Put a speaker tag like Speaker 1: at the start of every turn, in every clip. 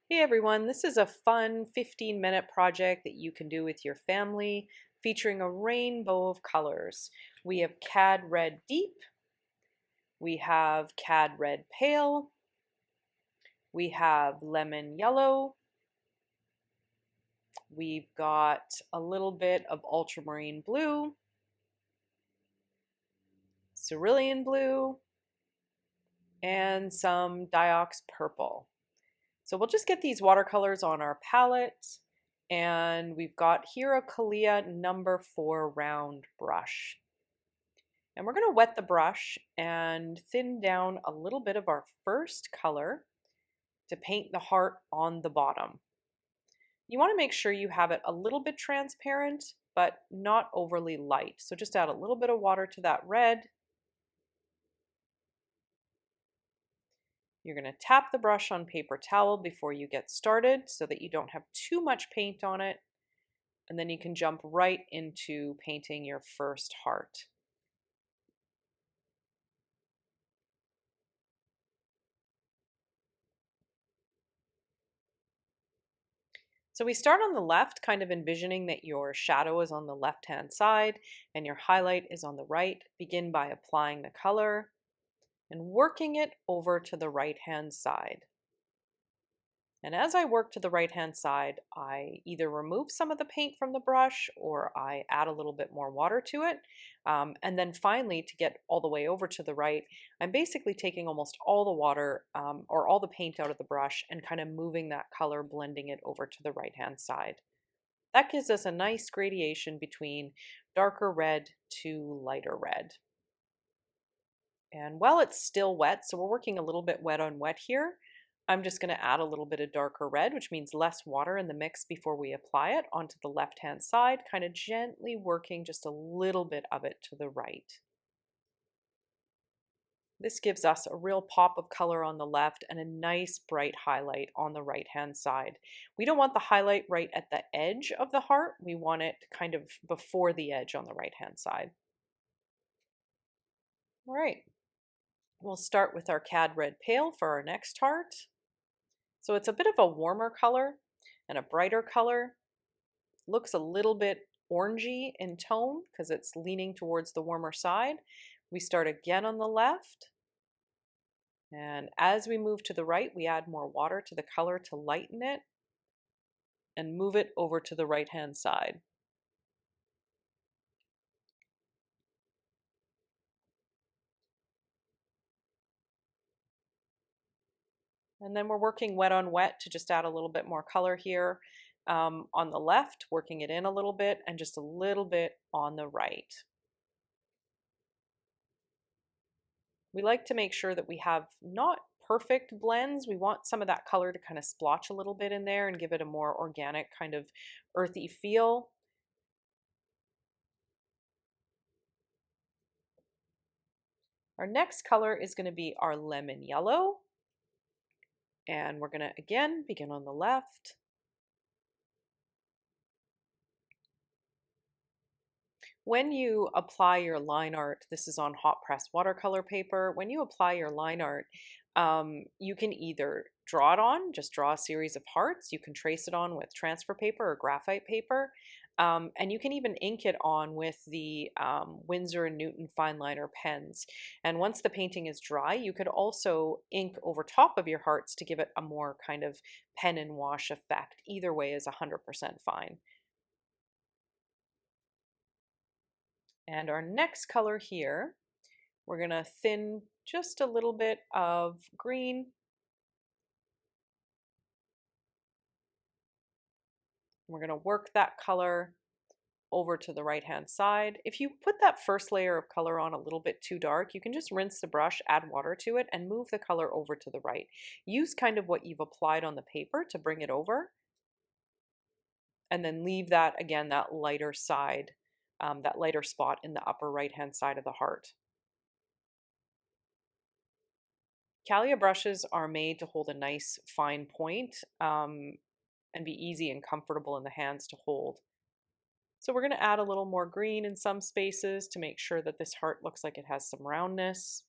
Speaker 1: Hey everyone, this is a fun 15-minute project that you can do with your family featuring a rainbow of colors. We have Cad Red Deep, we have Cad Red Pale, we have Lemon Yellow, we've got a little bit of Ultramarine Blue, Cerulean Blue, and some Diox Purple. So we'll just get these watercolors on our palette, and we've got here a Callia number 4 round brush. And we're going to wet the brush and thin down a little bit of our first color to paint the heart on the bottom. You want to make sure you have it a little bit transparent, but not overly light. So just add a little bit of water to that red. You're going to tap the brush on paper towel before you get started so that you don't have too much paint on it. And then you can jump right into painting your first heart. So we start on the left, kind of envisioning that your shadow is on the left-hand side and your highlight is on the right. Begin by applying the color and working it over to the right-hand side. And as I work to the right-hand side, I either remove some of the paint from the brush or I add a little bit more water to it. And then finally, to get all the way over to the right, I'm basically taking almost all the water or all the paint out of the brush and kind of moving that color, blending it over to the right-hand side. That gives us a nice gradation between darker red to lighter red. And while it's still wet, so we're working a little bit wet on wet here, I'm just going to add a little bit of darker red, which means less water in the mix before we apply it onto the left-hand side, kind of gently working just a little bit of it to the right. This gives us a real pop of color on the left and a nice bright highlight on the right-hand side. We don't want the highlight right at the edge of the heart. We want it kind of before the edge on the right-hand side. All right, we'll start with our Cad Red Pale for our next heart. So it's a bit of a warmer color and a brighter color. Looks a little bit orangey in tone because it's leaning towards the warmer side. We start again on the left. And as we move to the right, we add more water to the color to lighten it and move it over to the right-hand side. And then we're working wet on wet to just add a little bit more color here on the left, working it in a little bit and just a little bit on the right. We like to make sure that we have not perfect blends. We want some of that color to kind of splotch a little bit in there and give it a more organic kind of earthy feel. Our next color is going to be our lemon yellow. And we're going to, again, begin on the left. When you apply your line art, this is on hot press watercolor paper. When you apply your line art, you can either draw it on, just draw a series of hearts. You can trace it on with transfer paper or graphite paper. And you can even ink it on with the Winsor and Newton fine liner pens. And once the painting is dry, you could also ink over top of your hearts to give it a more kind of pen and wash effect. Either way is 100% fine. And our next color here, we're going to thin just a little bit of green. We're going to work that color over to the right-hand side. If you put that first layer of color on a little bit too dark, you can just rinse the brush, add water to it, and move the color over to the right. Use kind of what you've applied on the paper to bring it over, and then leave that, again, that lighter side, that lighter spot in the upper right-hand side of the heart. Callia brushes are made to hold a nice fine point and be easy and comfortable in the hands to hold. So we're going to add a little more green in some spaces to make sure that this heart looks like it has some roundness.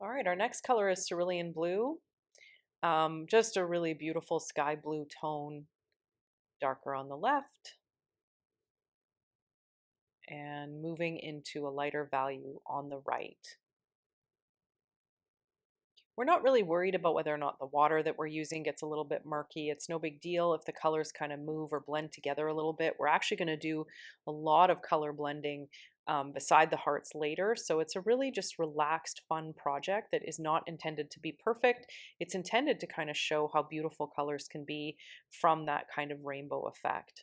Speaker 1: All right, our next color is cerulean blue. Just a really beautiful sky blue tone, darker on the left, and moving into a lighter value on the right. We're not really worried about whether or not the water that we're using gets a little bit murky. It's no big deal if the colors kind of move or blend together a little bit. We're actually going to do a lot of color blending beside the hearts later. So it's a really just relaxed, fun project that is not intended to be perfect. It's intended to kind of show how beautiful colors can be from that kind of rainbow effect.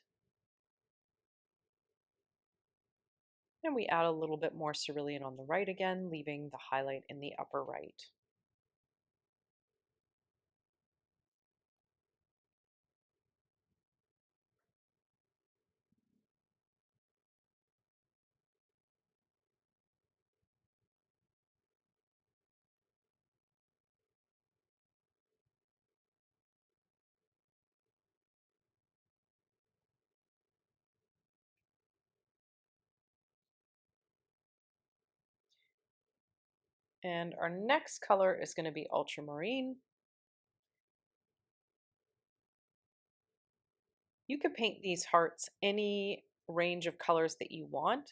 Speaker 1: And we add a little bit more cerulean on the right again, leaving the highlight in the upper right. And our next color is going to be ultramarine. You could paint these hearts any range of colors that you want.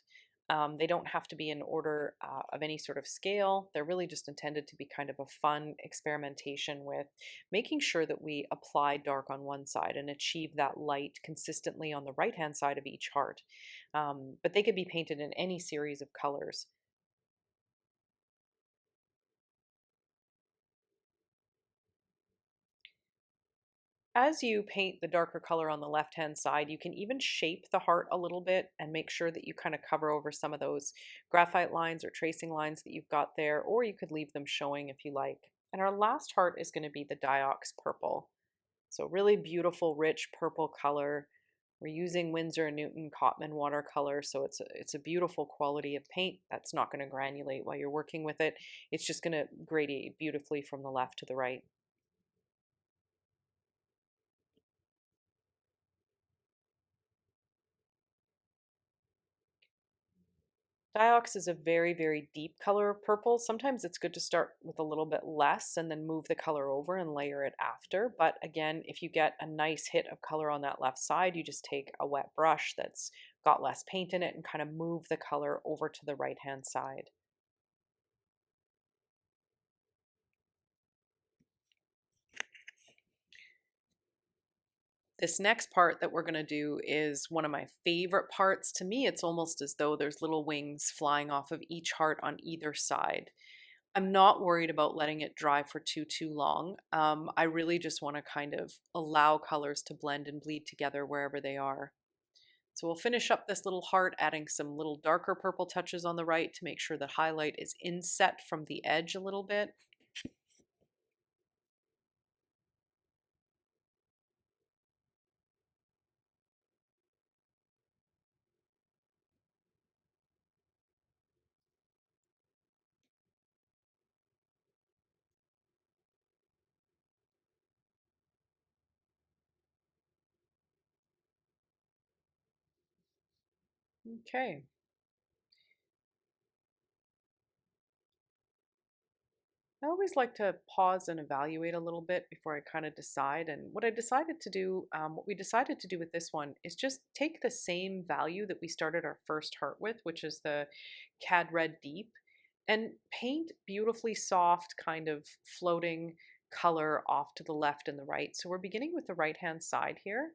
Speaker 1: They don't have to be in order of any sort of scale. They're really just intended to be kind of a fun experimentation with making sure that we apply dark on one side and achieve that light consistently on the right hand side of each heart. But they could be painted in any series of colors. As you paint the darker color on the left-hand side, you can even shape the heart a little bit and make sure that you kind of cover over some of those graphite lines or tracing lines that you've got there, or you could leave them showing if you like. And our last heart is going to be the Diox purple. So really beautiful, rich purple color. We're using Winsor and Newton Cotman watercolor, so it's a beautiful quality of paint that's not going to granulate while you're working with it. It's just going to gradiate beautifully from the left to the right. Diox is a very, very deep color of purple. Sometimes it's good to start with a little bit less and then move the color over and layer it after. But again, if you get a nice hit of color on that left side, you just take a wet brush that's got less paint in it and kind of move the color over to the right-hand side. This next part that we're going to do is one of my favorite parts. To me, it's almost as though there's little wings flying off of each heart on either side. I'm not worried about letting it dry for too long. I really just want to kind of allow colors to blend and bleed together wherever they are. So we'll finish up this little heart, adding some little darker purple touches on the right to make sure the highlight is inset from the edge a little bit. Okay. I always like to pause and evaluate a little bit before I kind of decide. And what we decided to do with this one is just take the same value that we started our first heart with, which is the Cad Red Deep, and paint beautifully soft, kind of floating color off to the left and the right. So we're beginning with the right hand side here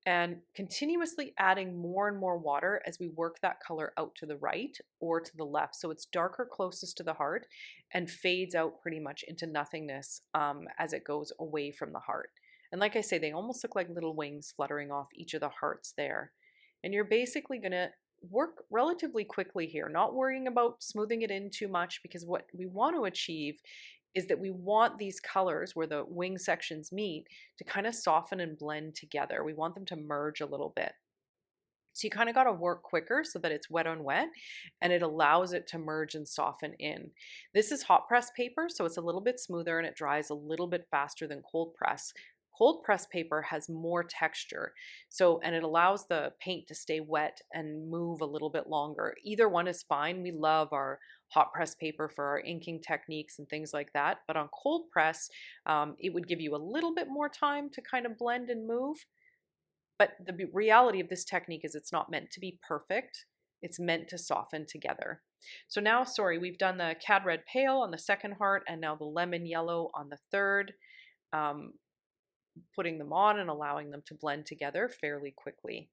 Speaker 1: and continuously adding more and more water as we work that color out to the right or to the left. So it's darker closest to the heart and fades out pretty much into nothingness as it goes away from the heart. And like I say, they almost look like little wings fluttering off each of the hearts there. And you're basically going to work relatively quickly here, not worrying about smoothing it in too much, because what we want to achieve is that we want these colors where the wing sections meet to kind of soften and blend together. We want them to merge a little bit. So you kind of got to work quicker so that it's wet on wet and it allows it to merge and soften in. This is hot press paper, so it's a little bit smoother and it dries a little bit faster than cold press. Cold press paper has more texture. So, and it allows the paint to stay wet and move a little bit longer. Either one is fine. We love our hot press paper for our inking techniques and things like that. But on cold press, it would give you a little bit more time to kind of blend and move. But the reality of this technique is it's not meant to be perfect. It's meant to soften together. So now, sorry, we've done the cad red pale on the second heart and now the lemon yellow on the third. Um, Putting them on and allowing them to blend together fairly quickly.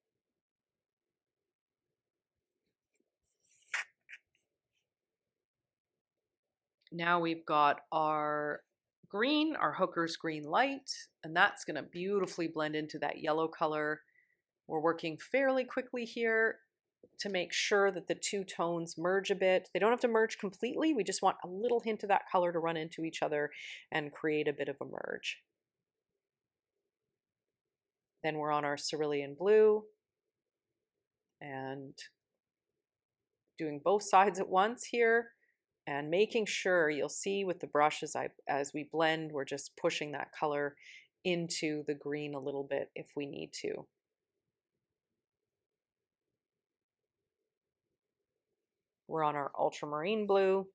Speaker 1: Now we've got our green, our Hooker's green light, and that's going to beautifully blend into that yellow color. We're working fairly quickly here to make sure that the two tones merge a bit. They don't have to merge completely. We just want a little hint of that color to run into each other and create a bit of a merge. Then we're on our cerulean blue and doing both sides at once here and making sure, you'll see with the brush as we blend, we're just pushing that color into the green a little bit if we need to. We're on our ultramarine blue.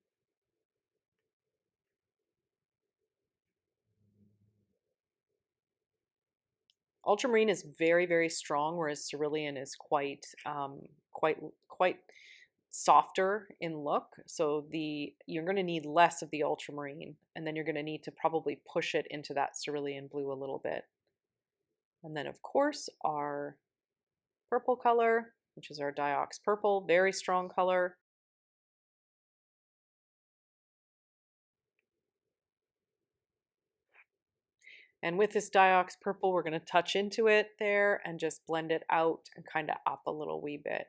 Speaker 1: Ultramarine is very, very strong, whereas cerulean is quite softer in look. So you're going to need less of the ultramarine, and then you're going to need to probably push it into that cerulean blue a little bit. And then, of course, our purple color, which is our Diox purple, very strong color. And with this Diox purple, we're going to touch into it there and just blend it out and kind of up a little wee bit.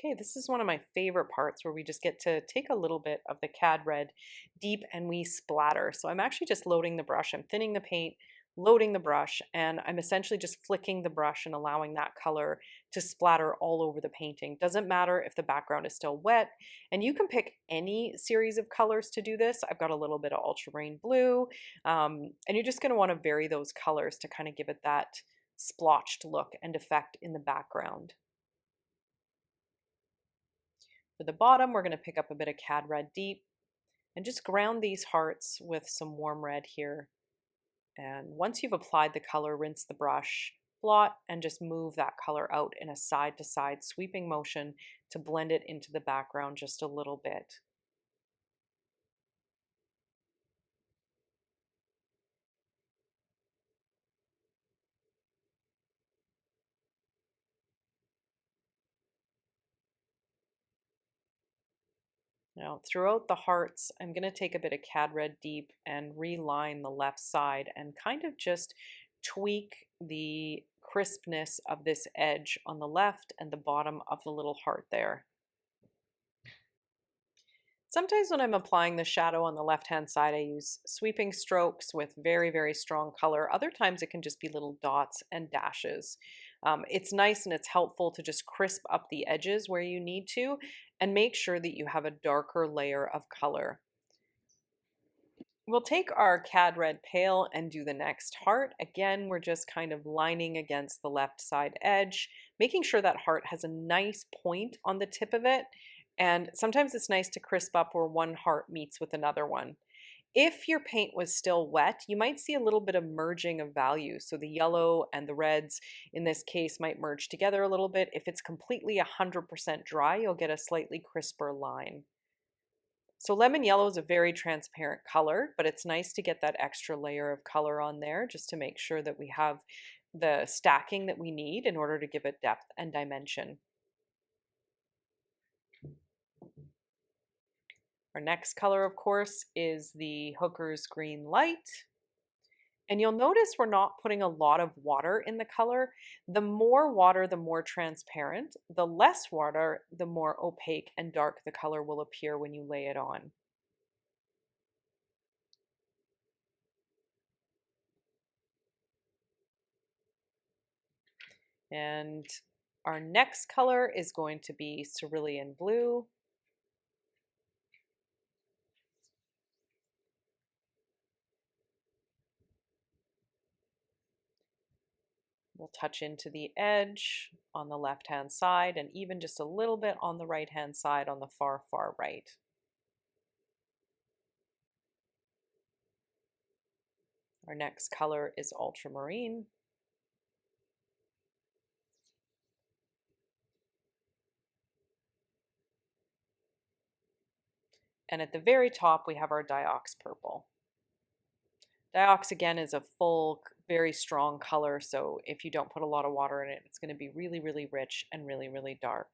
Speaker 1: Okay, this is one of my favorite parts where we just get to take a little bit of the cad red deep and we splatter. So I'm actually just loading the brush. I'm thinning the paint, loading the brush, and I'm essentially just flicking the brush and allowing that color to splatter all over the painting. Doesn't matter if the background is still wet, and you can pick any series of colors to do this. I've got a little bit of ultramarine blue, and you're just going to want to vary those colors to kind of give it that splotched look and effect in the background. For the bottom, we're going to pick up a bit of cad red deep and just ground these hearts with some warm red here. And once you've applied the color, rinse the brush, blot, and just move that color out in a side to side sweeping motion to blend it into the background just a little bit. Now, throughout the hearts, I'm going to take a bit of cad red deep and reline the left side and kind of just tweak the crispness of this edge on the left and the bottom of the little heart there. Sometimes when I'm applying the shadow on the left-hand side, I use sweeping strokes with very, very strong color. Other times it can just be little dots and dashes. It's nice and it's helpful to just crisp up the edges where you need to and make sure that you have a darker layer of color. We'll take our cad red pale and do the next heart. Again, we're just kind of lining against the left side edge, making sure that heart has a nice point on the tip of it. And sometimes it's nice to crisp up where one heart meets with another one. If your paint was still wet, you might see a little bit of merging of values. So the yellow and the reds in this case might merge together a little bit. If it's completely 100% dry, you'll get a slightly crisper line. So lemon yellow is a very transparent color, but it's nice to get that extra layer of color on there just to make sure that we have the stacking that we need in order to give it depth and dimension. Our next color, of course, is the Hooker's Green Light. And you'll notice we're not putting a lot of water in the color. The more water, the more transparent. The less water, the more opaque and dark the color will appear when you lay it on. And our next color is going to be Cerulean Blue. We'll touch into the edge on the left-hand side and even just a little bit on the right-hand side on the far, far right. Our next color is Ultramarine. And at the very top, we have our Diox Purple. Diox, again, is a full, very strong color, so if you don't put a lot of water in it, it's going to be really, really rich and really, really dark.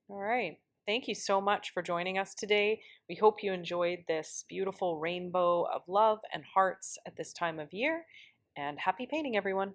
Speaker 1: All right. Thank you so much for joining us today. We hope you enjoyed this beautiful rainbow of love and hearts at this time of year, and happy painting, everyone.